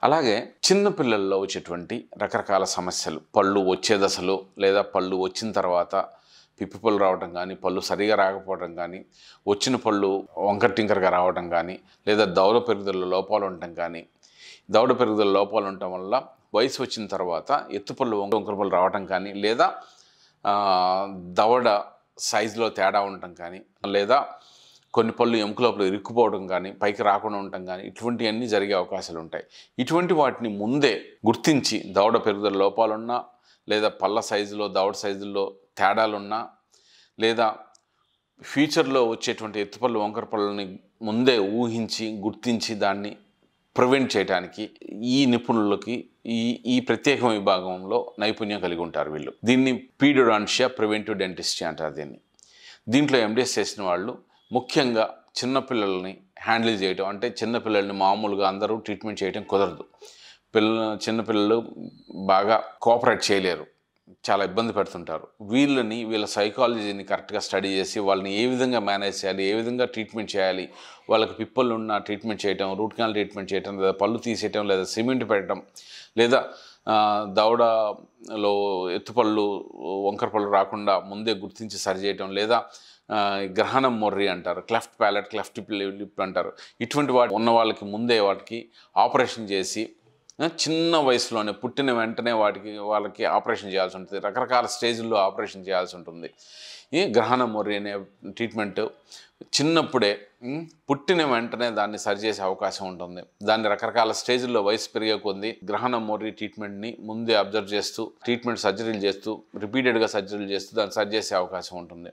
అలాగే చిన్న పిల్లల్లో వచ్చేటువంటి రకరకాల సమస్యలు, పళ్ళు వచ్చే దశలో లేదా పళ్ళు వచ్చిన తర్వాత పిప్పి పళ్ళు రావడం కానీ, పళ్ళు సరిగా రాకపోవడం కానీ, వచ్చిన పళ్ళు వంకర టింకరగా రావడం కానీ, లేదా దవడ పెరుగుదల లోపాలు ఉండటం కానీ, దవడ పెరుగుదల లోపాలు ఉండటం వల్ల వయసు వచ్చిన తర్వాత ఎత్తుపళ్ళు వంకర పళ్ళు రావటం కానీ, లేదా దవడ సైజులో తేడా ఉండటం కానీ, లేదా కొన్ని పళ్ళు ఎముక లోపల ఇరుక్కుపోవడం కానీ, పైకి రాకుండా ఉండటం కానీ, ఇటువంటివన్నీ జరిగే అవకాశాలు ఉంటాయి. ఇటువంటి వాటిని ముందే గుర్తించి దవడ పెరుగుదల లోపాలున్నా, లేదా పళ్ళ సైజులో దవడ సైజుల్లో తేడాలున్నా, లేదా ఫ్యూచర్లో వచ్చేటువంటి ఎత్తుపళ్ళు వంకర పళ్ళని ముందే ఊహించి గుర్తించి దాన్ని ప్రివెంట్ చేయడానికి ఈ నిపుణులకి ఈ ప్రత్యేక విభాగంలో నైపుణ్యం కలిగి ఉంటారు వీళ్ళు. దీన్ని పీడియోడాంటియా ప్రివెంటివ్ డెంటిస్ట్రీ అంటారు దీంట్లో ఎండిఎస్ చేసిన వాళ్ళు ముఖ్యంగా చిన్నపిల్లల్ని హ్యాండిల్ చేయటం, అంటే చిన్నపిల్లల్ని మామూలుగా అందరూ ట్రీట్మెంట్ చేయడం కుదరదు. చిన్నపిల్లలు బాగా కోఆపరేట్ చేయలేరు, చాలా ఇబ్బంది పెడుతుంటారు. వీళ్ళ సైకాలజీని కరెక్ట్గా స్టడీ చేసి వాళ్ళని ఏ విధంగా మేనేజ్ చేయాలి, ఏ విధంగా ట్రీట్మెంట్ చేయాలి, వాళ్ళకి పిప్పళ్ళు ఉన్న ట్రీట్మెంట్ చేయటం, రూట్ కెనాల్ ట్రీట్మెంట్ చేయటం, లేదా పళ్ళు తీసేయటం, లేదా సిమెంట్ పెట్టడం, లేదా దవడలో ఎత్తుపళ్ళు వంకర పళ్ళు రాకుండా ముందే గుర్తించి సరిచేయటం, లేదా గ్రహణం మొర్రి అంటారు, క్లెఫ్ట్ ప్యాలెట్, క్లెఫ్ట్ లిప్ అంటారు. ఇటువంటి వాటి ఉన్న వాళ్ళకి ముందే వాటికి ఆపరేషన్ చేసి చిన్న వయసులోనే పుట్టిన వెంటనే వాళ్ళకి ఆపరేషన్ చేయాల్సి ఉంటుంది. రకరకాల స్టేజ్ల్లో ఆపరేషన్ చేయాల్సి ఉంటుంది. ఈ గ్రహణ మొర్రి అనే ట్రీట్మెంట్ చిన్నప్పుడే పుట్టిన వెంటనే దాన్ని సరిచేసే అవకాశం ఉంటుంది. దాన్ని రకరకాల స్టేజ్ల్లో వయసు పెరిగే కొద్దీ గ్రహణ మొర్రి ట్రీట్మెంట్ని ముందే అబ్జర్వ్ చేస్తూ సర్జరీలు చేస్తూ రిపీటెడ్గా సర్జరీలు చేస్తూ దాన్ని సరిచేసే అవకాశం ఉంటుంది.